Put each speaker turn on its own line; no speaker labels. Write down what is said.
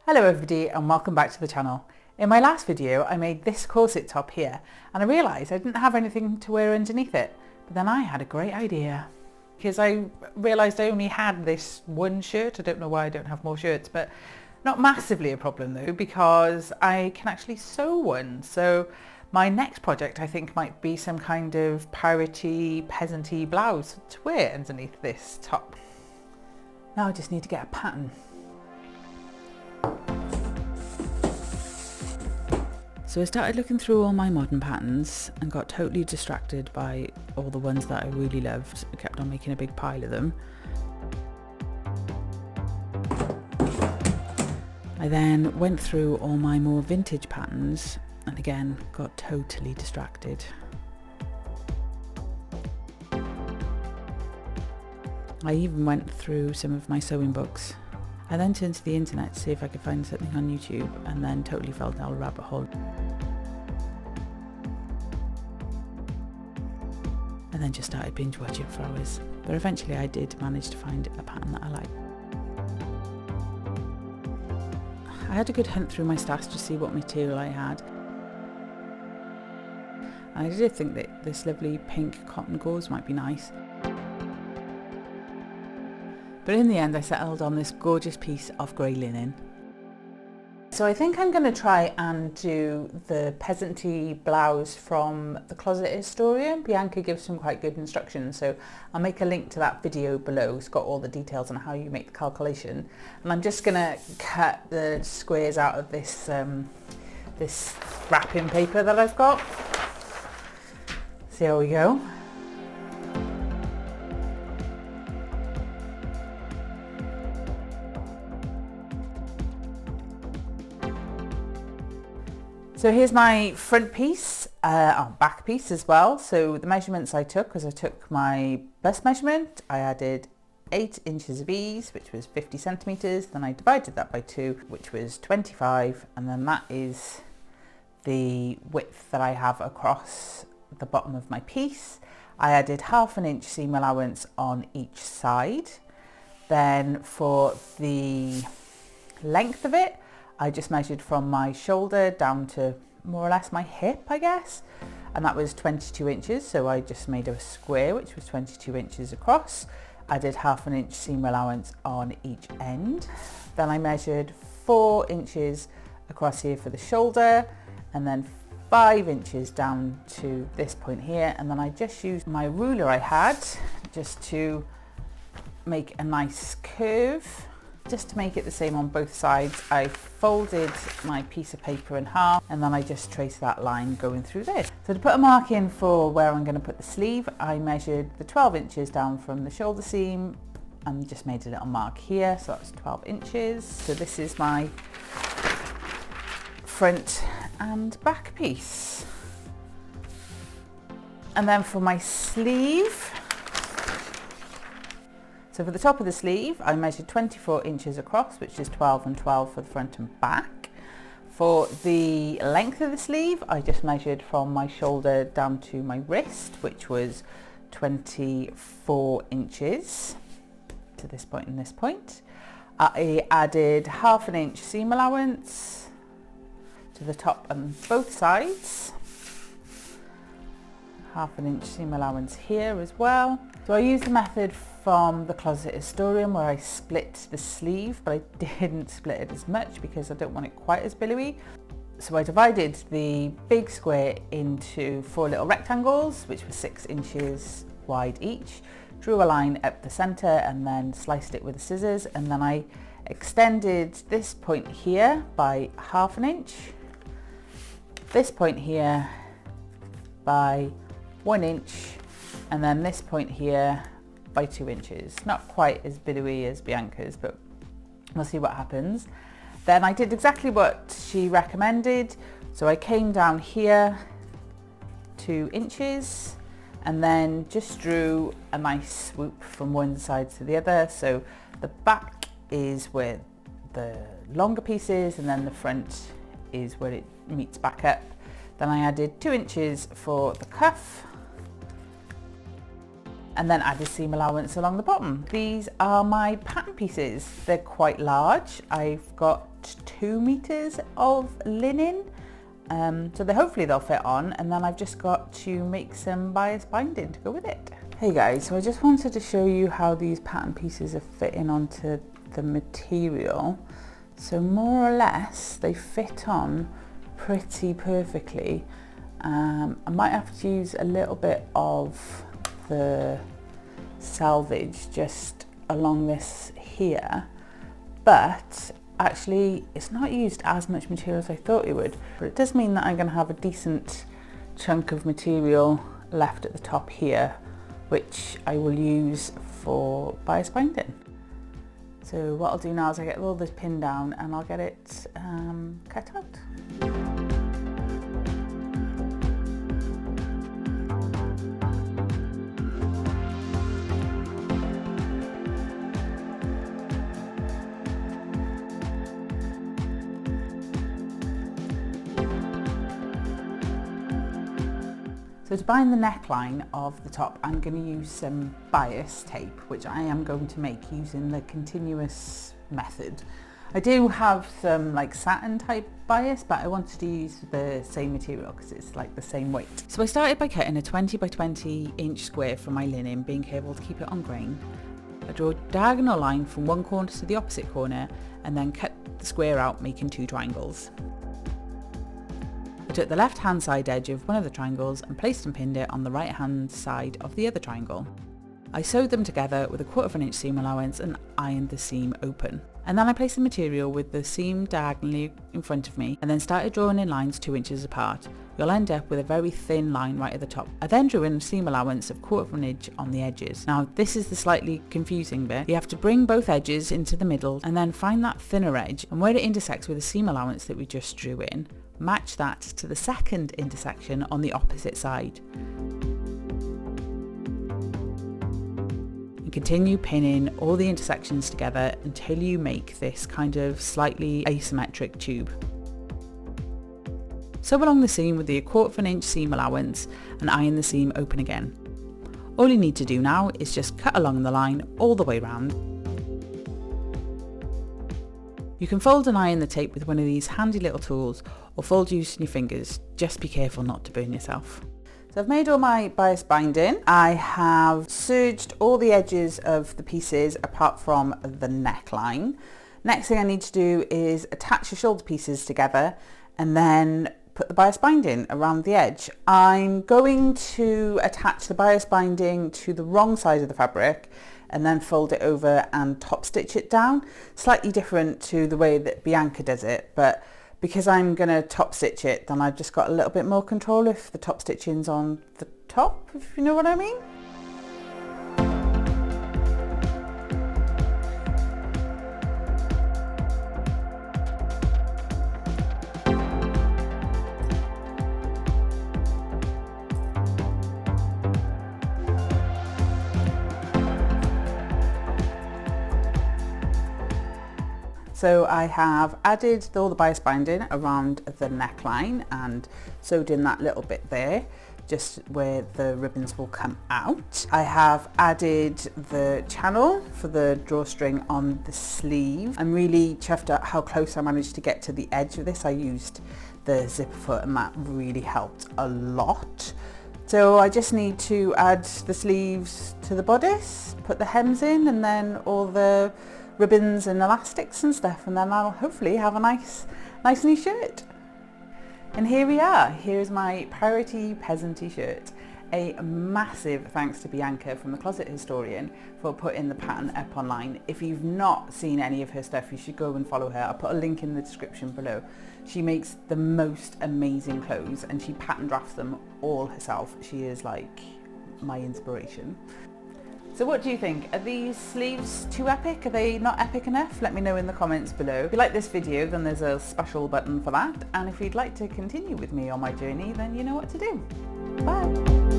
Hello everybody and welcome back to the channel. In my last video I made this corset top here and I realised I didn't have anything to wear underneath it, but then I had a great idea because I realised I only had this one shirt. I don't know why I don't have more shirts, but not massively a problem though because I can actually sew one. So my next project I think might be some kind of piratey, peasanty blouse to wear underneath this top. Now I just need to get a pattern. So I started looking through all my modern patterns and got totally distracted by all the ones that I really loved. I kept on making a big pile of them. I then went through all my more vintage patterns and again got totally distracted. I even went through some of my sewing books. I then turned to the internet to see if I could find something on YouTube and then totally fell down a rabbit hole. And then just started binge watching for hours. But eventually I did manage to find a pattern that I like. I had a good hunt through my stash to see what material I had. And I did think that this lovely pink cotton gauze might be nice. But in the end I settled on this gorgeous piece of grey linen. So I think I'm going to try and do the peasanty blouse from the Closet Historian. Bianca gives some quite good instructions, so I'll make a link to that video below. It's got all the details on how you make the calculation. And I'm just going to cut the squares out of this, this wrapping paper that I've got. So here we go. So here's my front piece, back piece as well. So the measurements I took was I took my bust measurement, I added 8 inches of ease, which was 50 centimetres, then I divided that by 2, which was 25, and then that is the width that I have across the bottom of my piece. I added 1/2 inch seam allowance on each side. Then for the length of it, I just measured from my shoulder down to more or less my hip, I guess, and that was 22 inches, so I just made a square which was 22 inches across. I did 1/2 inch seam allowance on each end. Then I measured 4 inches across here for the shoulder and then 5 inches down to this point here, and then I just used my ruler I had just to make a nice curve. Just to make it the same on both sides, I folded my piece of paper in half and then I just traced that line going through this. So to put a mark in for where I'm going to put the sleeve, I measured the 12 inches down from the shoulder seam and just made a little mark here, so that's 12 inches. So this is my front and back piece. And then for my sleeve, so for the top of the sleeve, I measured 24 inches across, which is 12 and 12 for the front and back. For the length of the sleeve, I just measured from my shoulder down to my wrist, which was 24 inches to this point and this point. I added 1/2 inch seam allowance to the top and both sides. 1/2 inch seam allowance here as well. So I used the method from the Closet Historian where I split the sleeve, but I didn't split it as much because I don't want it quite as billowy. So I divided the big square into 4 little rectangles, which were 6 inches wide each, drew a line up the centre and then sliced it with the scissors, and then I extended this point here by 1/2 inch, this point here by 1 inch, and then this point here by 2 inches. Not quite as billowy as Bianca's, but we'll see what happens. Then I did exactly what she recommended. So I came down here 2 inches and then just drew a nice swoop from one side to the other. So the back is where the longer piece is and then the front is where it meets back up. Then I added 2 inches for the cuff. and then added seam allowance along the bottom. These are my pattern pieces. They're quite large. I've got 2 meters of linen, so hopefully they'll fit on, and then I've just got to make some bias binding to go with it. Hey guys, so I just wanted to show you how these pattern pieces are fitting onto the material. So more or less they fit on pretty perfectly. I might have to use a little bit of the selvage just along this here, but actually it's not used as much material as I thought it would, but it does mean that I'm going to have a decent chunk of material left at the top here, which I will use for bias binding. So what I'll do now is I get all this pinned down and I'll get it cut out. So to bind the neckline of the top, I'm going to use some bias tape, which I am going to make using the continuous method. I do have some like satin type bias, but I wanted to use the same material because it's like the same weight. So I started by cutting a 20 by 20 inch square from my linen, being careful to keep it on grain. I draw a diagonal line from one corner to the opposite corner and then cut the square out, making 2 triangles. I took the left hand side edge of one of the triangles and placed and pinned it on the right hand side of the other triangle. I sewed them together with a 1/4 inch seam allowance and ironed the seam open. And then I placed the material with the seam diagonally in front of me and then started drawing in lines 2 inches apart. You'll end up with a very thin line right at the top. I then drew in a seam allowance of 1/4 inch on the edges. Now this is the slightly confusing bit. You have to bring both edges into the middle and then find that thinner edge, and where it intersects with the seam allowance that we just drew in, match that to the second intersection on the opposite side. And continue pinning all the intersections together until you make this kind of slightly asymmetric tube. Sew along the seam with the 1/4 inch seam allowance and iron the seam open again. All you need to do now is just cut along the line all the way round. You can fold and iron the tape with one of these handy little tools, or fold using your fingers. Just be careful not to burn yourself. So I've made all my bias binding. I have serged all the edges of the pieces apart from the neckline. Next thing I need to do is attach the shoulder pieces together and then put the bias binding around the edge. I'm going to attach the bias binding to the wrong side of the fabric and then fold it over and top stitch it down. Slightly different to the way that Bianca does it, but because I'm going to top stitch it, then I've just got a little bit more control if the top stitching's on the top, if you know what I mean. So I have added all the bias binding around the neckline and sewed in that little bit there, just where the ribbons will come out. I have added the channel for the drawstring on the sleeve. I'm really chuffed at how close I managed to get to the edge of this. I used the zipper foot and that really helped a lot. So I just need to add the sleeves to the bodice, put the hems in, and then all the ribbons and elastics and stuff, and then I'll hopefully have a nice new shirt. And here we are. Here's my Priority Peasant t-shirt. A massive thanks to Bianca from the Closet Historian for putting the pattern up online. If you've not seen any of her stuff, you should go and follow her. I'll put a link in the description below. She makes the most amazing clothes and she pattern drafts them all herself. She is like my inspiration. So what do you think? Are these sleeves too epic? Are they not epic enough? Let me know in the comments below. If you like this video, then there's a special button for that. And if you'd like to continue with me on my journey, then you know what to do. Bye!